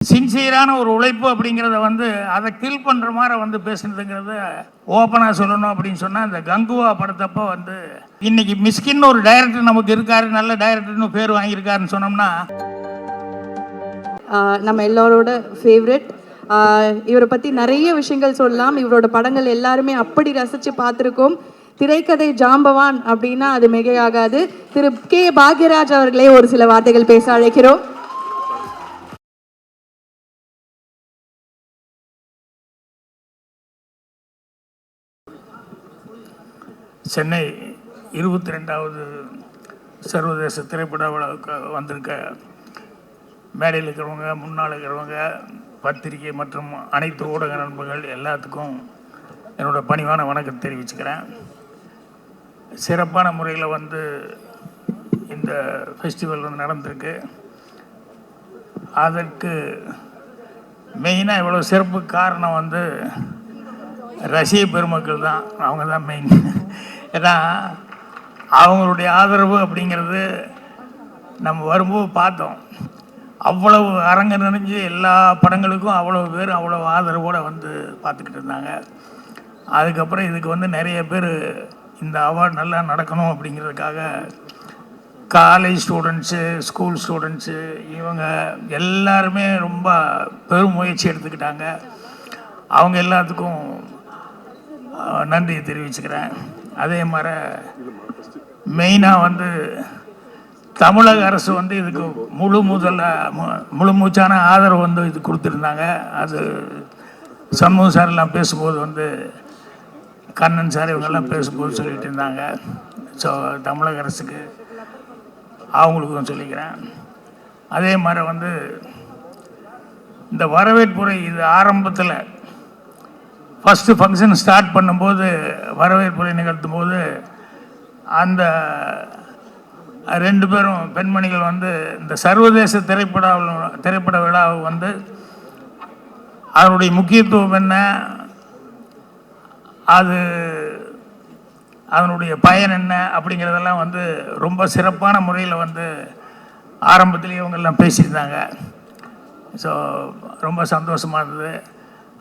சின்சியரான ஒரு உழைப்பு அப்படிங்கிறத அதை கில் பண்ணுற மாதிரி பேசுனதுங்கிறத ஓப்பனாக சொல்லணும் அப்படின்னு சொன்னால், இந்த கங்குவா படத்தப்போ இன்னைக்கு மிஸ்கின் ஒரு டைரக்டர் நமக்கு இருக்காரு, நல்ல டைரக்டர்னு பேர் வாங்கியிருக்காருன்னு சொன்னோம்னா, நம்ம எல்லோரோட ஃபேவரட். இவரை பற்றி நிறைய விஷயங்கள் சொல்லலாம். இவரோட படங்கள் எல்லாருமே அப்படி ரசித்து பார்த்துருக்கோம். திரைக்கதை ஜாம்பவான் அப்படின்னா அது மிகையாகாது. திரு கே பாக்யராஜ் அவர்களே ஒரு சில வார்த்தைகள் பேச அழைக்கிறோம். சென்னை 22வது சர்வதேச திரைப்பட விழாவுக்கு வந்திருக்க மேடையில் இருக்கிறவங்க, முன்னால் இருக்கிறவங்க, பத்திரிகை மற்றும் அனைத்து ஊடக நண்பர்கள் எல்லாத்துக்கும் என்னோடய பணிவான வணக்கத்தை தெரிவிச்சுக்கிறேன். சிறப்பான முறையில் இந்த ஃபெஸ்டிவல் நடந்திருக்கு. அதற்கு மெயினாக இவ்வளோ சிறப்பு காரணம் ரசிக பெருமக்கள் தான். அவங்க தான் மெயின். ஏன்னா அவங்களுடைய ஆதரவு அப்படிங்கிறது நம்ம வரும்போது பார்த்தோம். அவ்வளவு அரங்க நினைஞ்சு எல்லா படங்களுக்கும் அவ்வளோ பேர் அவ்வளோ ஆதரவோடு பார்த்துக்கிட்டு இருந்தாங்க. அதுக்கப்புறம் இதுக்கு நிறைய பேர் இந்த அவார்டு நல்லா நடக்கணும் அப்படிங்கிறதுக்காக காலேஜ் ஸ்டூடெண்ட்ஸு, ஸ்கூல் ஸ்டூடெண்ட்ஸு, இவங்க எல்லாருமே ரொம்ப பெரும் முயற்சி எடுத்துக்கிட்டாங்க. அவங்க எல்லாத்துக்கும் நன்றியை தெரிவிச்சுக்கிறேன். அதே மாதிரி மெயினாக தமிழக அரசு இதுக்கு முழு மூச்சான ஆதரவு இது கொடுத்துருந்தாங்க. அது சண்முகம் சார் எல்லாம் பேசும்போது கண்ணன் சார் இவங்கெல்லாம் பேசும்போது சொல்லிகிட்டு இருந்தாங்க. ஸோ தமிழக அரசுக்கு அவங்களுக்கும் சொல்லிக்கிறேன். அதே மாதிரி இந்த வரவேற்புரை இது ஆரம்பத்தில் ஃபஸ்ட்டு ஃபங்க்ஷன் ஸ்டார்ட் பண்ணும்போது, வரவேற்புரை நிகழ்த்தும் போது அந்த 2 பேரும் பெண்மணிகள் இந்த சர்வதேச திரைப்பட விழாவை அதனுடைய முக்கியத்துவம் என்ன, அதனுடைய பயன் என்ன அப்படிங்கிறதெல்லாம் ரொம்ப சிறப்பான முறையில் ஆரம்பத்திலேயே இவங்கெல்லாம் பேசியிருந்தாங்க. ஸோ ரொம்ப சந்தோஷமாக இருந்தது.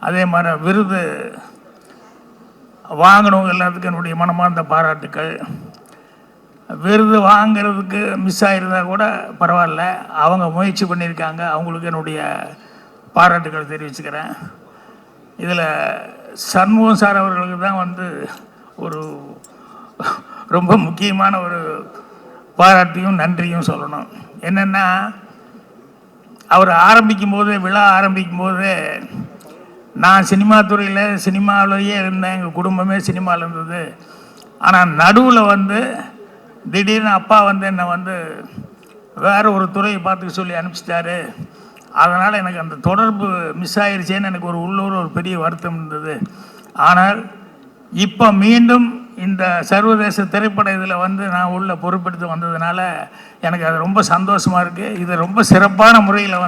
அதே மாதிரி விருது வாங்கினவங்க எல்லாத்துக்கும் என்னுடைய மனமார்ந்த பாராட்டுக்கள். விருது வாங்கிறதுக்கு மிஸ் ஆகிருந்தால் கூட பரவாயில்ல, அவங்க முயற்சி பண்ணியிருக்காங்க. அவங்களுக்கு என்னுடைய பாராட்டுக்கள் தெரிவிச்சுக்கிறேன். இதில் சண்முகம் சார் அவர்களுக்கு தான் ஒரு ரொம்ப முக்கியமான ஒரு பாராட்டியும் நன்றியும் சொல்லணும். என்னென்னா, அவர் விழா ஆரம்பிக்கும் போது நான் சினிமா துறையில் சினிமாவிலேயே இருந்தேன், எங்கள் குடும்பமே சினிமாவில் இருந்தது. ஆனால் நடுவில் திடீர்னு அப்பா என்னை வேறு ஒரு துறையை பார்த்துக்க சொல்லி அனுப்பிச்சிட்டாரு. அதனால் எனக்கு அந்த தொடர்பு மிஸ் ஆகிடுச்சேன்னு எனக்கு உள்ளூர் ஒரு பெரிய வருத்தம் இருந்தது. ஆனால் இப்போ மீண்டும் இந்த சர்வதேச திரைப்பட இதில் நான் உள்ள பொறுப்பெடுத்து வந்ததுனால எனக்கு அது ரொம்ப சந்தோஷமாக இருக்குது. இது ரொம்ப சிறப்பான முறையில்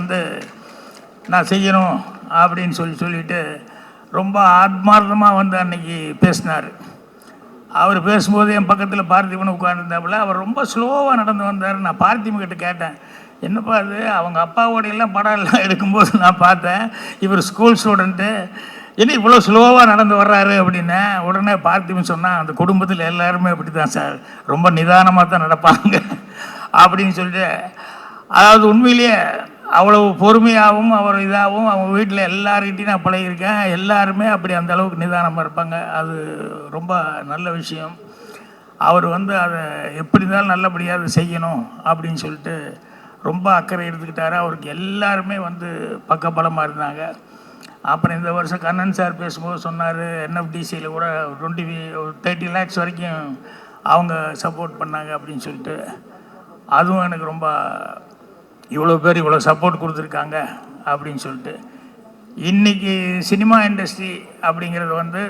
நான் செய்யணும் அப்படின்னு சொல்லிட்டு ரொம்ப ஆத்மார்த்தமாக அன்னைக்கு பேசினார். அவர் பேசும்போது என் பக்கத்தில் பார்த்திபன் உட்காந்துருந்தாப்புல. அவர் ரொம்ப ஸ்லோவாக நடந்து வந்தார். நான் பார்த்திபன்கிட்ட கேட்டேன், என்னப்பா அது, அவங்க அப்பாவோடையெல்லாம் படம் எல்லாம் எடுக்கும்போது நான் பார்த்தேன், இவர் ஸ்கூல் ஸ்டூடெண்ட்டு, என்ன இவ்வளோ ஸ்லோவாக நடந்து வர்றாரு அப்படின்னு. உடனே பார்த்திபன் சொன்னால், அந்த குடும்பத்தில் எல்லாருமே அப்படி தான் சார், ரொம்ப நிதானமாக தான் நடப்பாங்க அப்படின்னு சொல்லிட்டு, அதாவது உண்மையிலேயே அவ்வளவு பொறுமையாகவும் அவர் இதாகவும் அவங்க வீட்டில் எல்லார்கிட்டையும் நான் பழகியிருக்கேன். எல்லாருமே அப்படி அந்த அளவுக்கு நிதானமாக இருப்பாங்க. அது ரொம்ப நல்ல விஷயம். அவர் அதை எப்படி இருந்தாலும் நல்லபடியாக அதை செய்யணும் அப்படின்னு சொல்லிட்டு ரொம்ப அக்கறை எடுத்துக்கிட்டாரு. அவருக்கு எல்லாருமே பக்கபலமாக இருந்தாங்க. அப்புறம் இந்த வருஷம் கண்ணன் சார் பேசும்போது சொன்னார், என்எஃப்டிசியில் கூட 30 lakhs வரைக்கும் அவங்க சப்போர்ட் பண்ணாங்க அப்படின்னு சொல்லிட்டு. அதுவும் எனக்கு ரொம்ப, இவ்வளோ பேர் இவ்வளோ சப்போர்ட் கொடுத்துருக்காங்க அப்படின்னு சொல்லிட்டு. இன்றைக்கி சினிமா இண்டஸ்ட்ரி அப்படிங்கிறது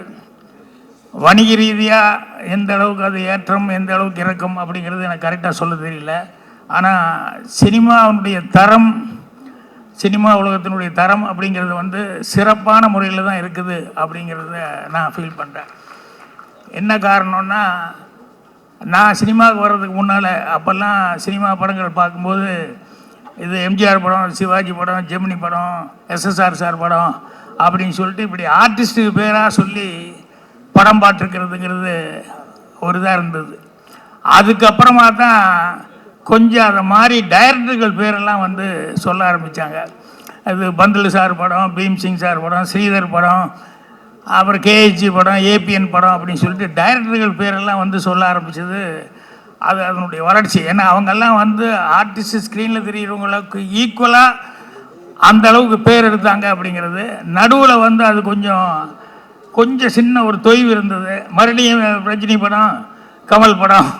வணிக ரீதியாக எந்த அளவுக்கு அது ஏற்றம், எந்த அளவுக்கு இறக்கம் அப்படிங்கிறது எனக்கு கரெக்டாக சொல்ல தெரியல. ஆனால் சினிமாவுடைய தரம், சினிமா உலகத்தினுடைய தரம் அப்படிங்கிறது சிறப்பான முறையில் தான் இருக்குது அப்படிங்கிறத நான் ஃபீல் பண்ணுறேன். என்ன காரணம்னா, நான் சினிமாவுக்கு வர்றதுக்கு முன்னால் அப்போல்லாம் சினிமா படங்கள் பார்க்கும்போது இது எம்ஜிஆர் படம், சிவாஜி படம், ஜெமினி படம், எஸ்எஸ்ஆர் சார் படம் அப்படின்னு சொல்லிட்டு இப்படி ஆர்டிஸ்ட்டுக்கு பேராக சொல்லி படம் பாட்டிருக்கிறதுங்கிறது ஒரு இதாக இருந்தது. அதுக்கப்புறமா தான் கொஞ்சம் அதை மாதிரி டைரக்டர்கள் பேரெல்லாம் வந்து சொல்ல ஆரம்பித்தாங்க. அது பந்துலு சார் படம், பீம்சிங் சார் படம், ஸ்ரீதர் படம், அப்புறம் கேஹெச்ஜி படம், ஏபிஎன் படம் அப்படின்னு சொல்லிட்டு டைரக்டர்கள் பேரெல்லாம் வந்து சொல்ல ஆரம்பித்தது. அது அதனுடைய வளர்ச்சி. ஏன்னா அவங்கெல்லாம் வந்து ஆர்டிஸ்ட் ஸ்க்ரீனில் தெரிகிறவங்களுக்கு ஈக்குவலாக அந்த அளவுக்கு பேர் எடுத்தாங்க அப்படிங்கிறது. நடுவில் வந்து அது கொஞ்சம் சின்ன ஒரு தொய்வு இருந்தது. மறுபடியும் ரஜினி படம், கமல் படம்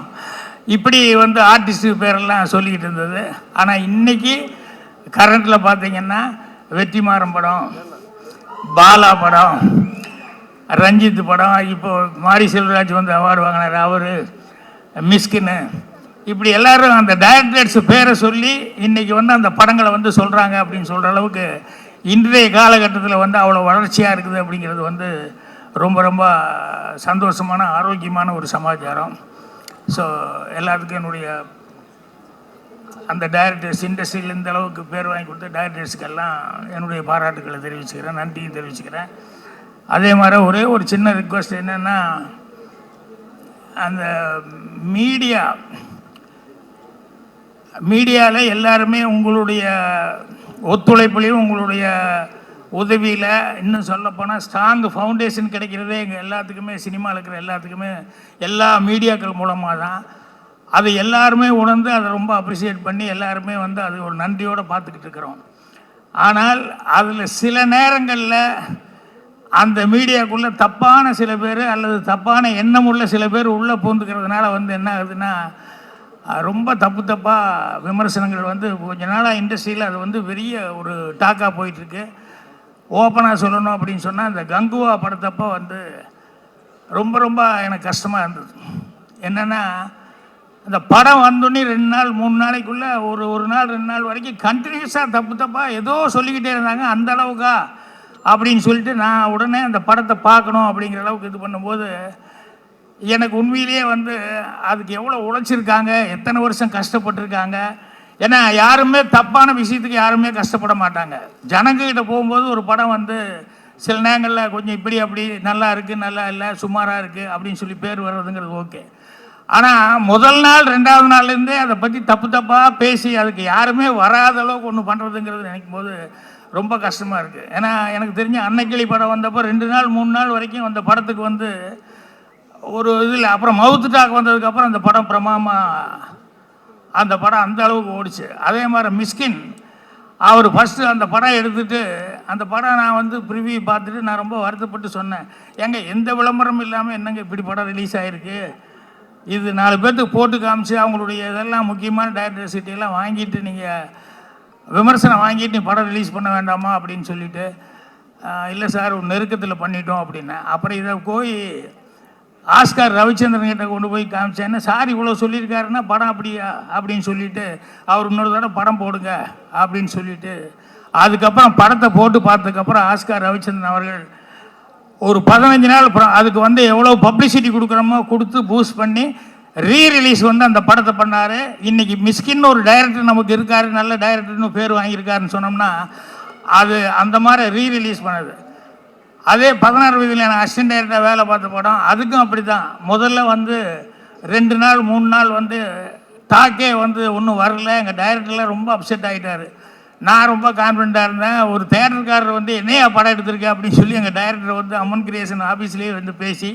இப்படி வந்து ஆர்டிஸ்ட்டு பேரெல்லாம் சொல்லிக்கிட்டு இருந்தது. ஆனால் இன்றைக்கி கரண்ட்டில் பார்த்தீங்கன்னா வெற்றிமாறன் படம், பாலா படம், ரஞ்சித் படம், இப்போ மாரி செல்வராஜ் வந்து அவார்டு வாங்கினார், அவர், மிஸ்கின்னு, இப்படி எல்லோரும் அந்த டைரக்டர்ஸ் பேரை சொல்லி இன்றைக்கி வந்து அந்த படங்களை வந்து சொல்கிறாங்க அப்படின்னு சொல்கிற அளவுக்கு இன்றைய காலகட்டத்தில் வந்து அவ்வளோ வளர்ச்சியாக இருக்குது அப்படிங்கிறது வந்து ரொம்ப ரொம்ப சந்தோஷமான ஆரோக்கியமான ஒரு சமாச்சாரம். ஸோ எல்லாத்துக்கும் என்னுடைய அந்த டைரக்டர்ஸ், இண்டஸ்ட்ரியில் இந்த அளவுக்கு பேர் வாங்கி கொடுத்த டைரக்டர்ஸுக்கெல்லாம் என்னுடைய பாராட்டுக்களை தெரிவிச்சுக்கிறேன், நன்றியும் தெரிவிச்சுக்கிறேன். அதே மாதிரி ஒரே ஒரு சின்ன ரிக்வெஸ்ட் என்னென்னா, அந்த மீடியாவில் எல்லாருமே உங்களுடைய ஒத்துழைப்புலையும் உங்களுடைய உதவியில், இன்னும் சொல்லப்போனால் ஸ்ட்ராங் ஃபவுண்டேஷன் கிடைக்கிறதே எங்கள் எல்லாத்துக்குமே, சினிமாவில் இருக்கிற எல்லாத்துக்குமே எல்லா மீடியாக்கள் மூலமாக தான். அது எல்லாருமே உணர்ந்து அதை ரொம்ப அப்ரிஷியேட் பண்ணி எல்லாருமே வந்து அது ஒரு நன்றியோடு பார்த்துக்கிட்டு இருக்கிறோம். ஆனால் அதில் சில நேரங்களில் அந்த மீடியாக்குள்ளே தப்பான சில பேர் அல்லது தப்பான எண்ணமுள்ள சில பேர் உள்ளே பூந்துக்கிறதுனால வந்து என்ன ஆகுதுன்னா, ரொம்ப தப்பாக விமர்சனங்கள் வந்து கொஞ்ச நாளாக இண்டஸ்ட்ரியில் அது வந்து பெரிய ஒரு டாக்காக போயிட்டுருக்கு. ஓப்பனாக சொல்லணும் அப்படின்னு சொன்னால், இந்த கங்குவா படத்தப்போ வந்து ரொம்ப ரொம்ப எனக்கு கஷ்டமாக இருந்தது. என்னென்னா, அந்த படம் வந்தோடனே 2 நாள் 3 நாளைக்குள்ளே ஒரு நாள் 2 நாள் வரைக்கும் கண்டினியூஸாக தப்பாக ஏதோ சொல்லிக்கிட்டே இருந்தாங்க. அந்த அளவுக்கா அப்படின்னு சொல்லிட்டு நான் உடனே அந்த படத்தை பார்க்கணும் அப்படிங்கிற அளவுக்கு இது பண்ணும்போது எனக்கு உண்மையிலேயே வந்து அதுக்கு எவ்வளோ உழைச்சிருக்காங்க, எத்தனை வருஷம் கஷ்டப்பட்டுருக்காங்க. ஏன்னா யாருமே தப்பான விஷயத்துக்கு யாருமே கஷ்டப்பட மாட்டாங்க. ஜனங்கக்கிட்ட போகும்போது ஒரு படம் வந்து சில நேரங்களில் கொஞ்சம் இப்படி அப்படி நல்லா இருக்குது, நல்லா இல்லை, சுமாராக இருக்குது அப்படின்னு சொல்லி பேர் வர்றதுங்கிறது ஓகே. ஆனால் முதல் நாள் 2வது நாள்லேருந்தே அதை பற்றி தப்பாக பேசி அதுக்கு யாருமே வராத அளவுக்கு ஒன்று பண்ணுறதுங்கிறது நினைக்கும் போது ரொம்ப கஷ்டமாக இருக்குது. ஏன்னா எனக்கு தெரிஞ்ச அன்னைக்கிளி படம் வந்தப்போ 2 நாள் 3 நாள் வரைக்கும் அந்த படத்துக்கு வந்து ஒரு இதில், அப்புறம் மவுத்து டாக் வந்ததுக்கப்புறம் அந்த படம் பிரமாதமாக அந்த படம் அந்த அளவுக்கு ஓடிச்சு. அதே மாதிரி மிஸ்கின் அவர் ஃபஸ்ட்டு அந்த படம் எடுத்துகிட்டு அந்த படம் நான் வந்து ப்ரிவியூ பார்த்துட்டு நான் ரொம்ப வருத்தப்பட்டு சொன்னேன், ஏங்க எந்த விளம்பரமும் இல்லாமல் என்னங்க இப்படி படம் ரிலீஸ் ஆகிருக்கு, இது 4 பேர்த்துக்கு போட்டு காமிச்சு அவங்களுடைய இதெல்லாம் முக்கியமான டைரக்டர் சிட்டியெல்லாம் வாங்கிட்டு நீங்கள் விமர்சனம் வாங்கிட்டு நீ படம் ரிலீஸ் பண்ண வேண்டாமா அப்படின்னு சொல்லிவிட்டு, இல்லை சார் ஒரு நெருக்கத்தில் பண்ணிட்டோம் அப்படின்னேன். அப்புறம் இதை போய் ஆஸ்கார் ரவிச்சந்திரன் கிட்ட கொண்டு போய் காமிச்சேன்னா, சார் இவ்வளோ சொல்லியிருக்காருன்னா படம் அப்படியா அப்படின்னு சொல்லிவிட்டு அவர் இன்னொரு தடவை படம் போடுங்க அப்படின்னு சொல்லிவிட்டு, அதுக்கப்புறம் படத்தை போட்டு பார்த்ததுக்கப்புறம் ஆஸ்கார் ரவிச்சந்திரன் அவர்கள் ஒரு 15 நாள் அதுக்கு வந்து எவ்வளோ பப்ளிசிட்டி கொடுக்குறோமோ கொடுத்து பூஸ்ட் பண்ணி ரீரிலீஸ் வந்து அந்த படத்தை பண்ணார். இன்றைக்கி மிஸ்கின்னு ஒரு டைரக்டர் நமக்கு இருக்கார், நல்ல டைரக்டர்னு பேர் வாங்கியிருக்காருன்னு சொன்னோம்னா அது அந்த மாதிரி ரீரிலீஸ் பண்ணது. அதே 16 வயதில் நான் அசிஸ்டன்ட் டைரக்டராக வேலை பார்த்த படம், அதுக்கும் அப்படி தான். முதல்ல வந்து 2 நாள் 3 நாள் வந்து டாக்கே வந்து ஒன்றும் வரல, எங்கள் டைரக்டர்லாம் ரொம்ப அப்செட் ஆகிட்டார். நான் ரொம்ப கான்ஃபிடண்ட்டாக இருந்தேன். ஒரு தேட்டருக்காரர் வந்து என்னையா படம் எடுத்திருக்கேன் அப்படின்னு சொல்லி எங்கள் டைரக்டர் வந்து அம்மன் கிரியேஷன் ஆஃபீஸ்லேயே வந்து பேசி,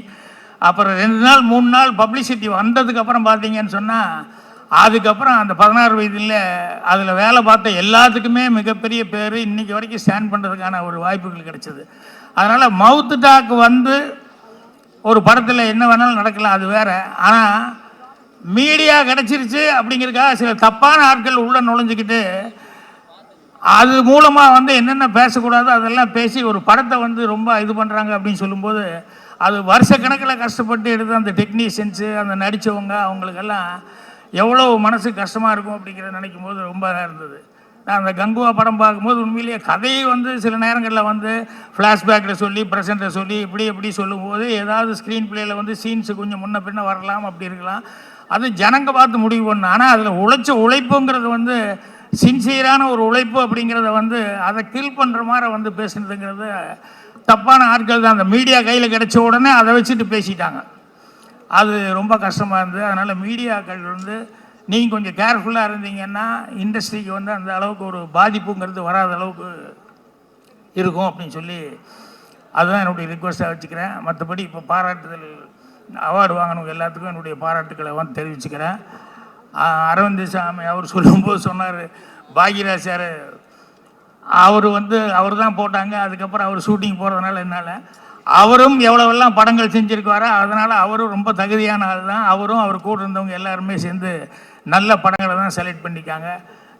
அப்புறம் 2 நாள் 3 நாள் பப்ளிசிட்டி வந்ததுக்கப்புறம் பார்த்தீங்கன்னு சொன்னால், அதுக்கப்புறம் அந்த 16 வயதில் அதில் வேலை பார்த்த எல்லாத்துக்குமே மிகப்பெரிய பேர் இன்றைக்கி வரைக்கும் ஸ்டாண்ட் பண்ணுறதுக்கான ஒரு வாய்ப்புகள் கிடைச்சிது. அதனால் மவுத்து டாக் வந்து ஒரு படத்தில் என்ன வேணாலும் நடக்கலாம், அது வேறு. ஆனால் மீடியா கிடச்சிருச்சு அப்படிங்கிறதுக்காக சில தப்பான ஆட்கள் உள்ளே நுழைஞ்சிக்கிட்டு அது மூலமாக வந்து என்னென்ன பேசக்கூடாதோ அதெல்லாம் பேசி ஒரு படத்தை வந்து ரொம்ப இது பண்ணுறாங்க அப்படின்னு சொல்லும்போது, அது வருஷக்கணக்கில் கஷ்டப்பட்டு எடுத்து அந்த டெக்னீஷியன்ஸு அந்த நடித்தவங்க அவங்களுக்கெல்லாம் எவ்வளோ மனசு கஷ்டமாக இருக்கும் அப்படிங்கிறத நினைக்கும் போது ரொம்ப இதாக இருந்தது. நான் அந்த கங்குவா படம் பார்க்கும்போது உண்மையிலேயே கதையை வந்து சில நேரங்களில் வந்து ஃப்ளாஷ்பேக்கில் சொல்லி ப்ரெசென்ட்டில் சொல்லி இப்படி சொல்லும்போது ஏதாவது ஸ்க்ரீன் பிளேயில் வந்து சீன்ஸு கொஞ்சம் முன்ன பின்ன வரலாம், அப்படி இருக்கலாம். அது ஜனங்க பார்த்து முடிவு பண்ணணும். ஆனால் அதில் உழைப்புங்கிறது வந்து சின்சியரான ஒரு உழைப்பு அப்படிங்கிறத வந்து அதை கில் பண்ணுற மாதிரி வந்து பேசுனதுங்கிறது தப்பான ஆட்கள் தான். அந்த மீடியா கையில் கிடைச்ச உடனே அதை வச்சுட்டு பேசிட்டாங்க. அது ரொம்ப கஷ்டமாக இருந்தது. அதனால் மீடியாக்கள் வந்து நீங்கள் கொஞ்சம் கேர்ஃபுல்லாக இருந்தீங்கன்னா இண்டஸ்ட்ரிக்கு வந்து அந்த அளவுக்கு ஒரு பாதிப்புங்கிறது வராத அளவுக்கு இருக்கும் அப்படின்னு சொல்லி அதுதான் என்னுடைய ரிக்வெஸ்ட்டாக வச்சுக்கிறேன். மற்றபடி இப்போ பாராட்டுதல் அவார்டு வாங்கினவங்க எல்லாத்துக்கும் என்னுடைய பாராட்டுக்களை வந்து தெரிவிச்சுக்கிறேன். அரவிந்த் சாமி அவர் சொல்லும்போது சொன்னார், பாக்யராஜ் சார் அவர் தான் போட்டாங்க, அதுக்கப்புறம் அவர் ஷூட்டிங் போகிறதுனால என்னால் அவரும் எவ்வளவெல்லாம் படங்கள் செஞ்சுருக்காரோ அதனால் அவரும் ரொம்ப தகுதியான ஆள் தான். அவரும் அவர் கூட இருந்தவங்க எல்லாருமே சேர்ந்து நல்ல படங்களை தான் செலக்ட் பண்ணிக்காங்க.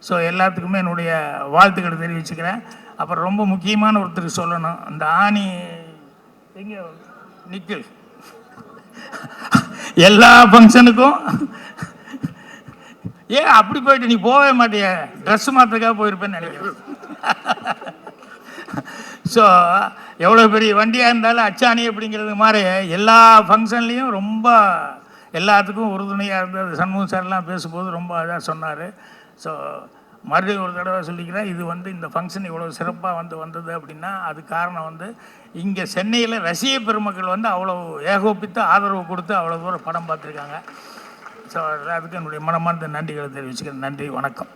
ஸோ எல்லாத்துக்குமே என்னுடைய வாழ்த்துக்களை தெரிவிச்சுக்கிறேன். அப்புறம் ரொம்ப முக்கியமான ஒருத்தருக்கு சொல்லணும், இந்த ஆணி எங்கே நிக்கில் எல்லா ஃபங்க்ஷனுக்கும் ஏன் அப்படி போயிட்டு நீ போகவே மாட்டிய, ட்ரெஸ் மாற்றுக்காக போயிருப்பேன்னு நினைக்கிறேன். ஸோ எவ்வளோ பெரிய வண்டியாக இருந்தாலும் அச்சாணி அப்படிங்கிறது மாதிரி எல்லா ஃபங்க்ஷன்லேயும் ரொம்ப எல்லாத்துக்கும் உறுதுணையாக இருந்தது. அது சண்முகம் சார்லாம் பேசும்போது ரொம்ப இதாக சொன்னார். ஸோ மறுபடியும் ஒரு தடவை சொல்லிக்கிறேன், இது வந்து இந்த ஃபங்க்ஷன் இவ்வளோ சிறப்பாக வந்தது அப்படின்னா அது காரணம் வந்து இங்கே சென்னையில் ரசிக பெருமக்கள் வந்து அவ்வளோ ஏகோபித்து ஆதரவு கொடுத்து அவ்வளோ தூரம் படம் பார்த்துருக்காங்க. ஸோ அதுக்கு என்னுடைய மனமார்ந்த நன்றிகளை தெரிவிச்சுக்கிறேன். நன்றி, வணக்கம்.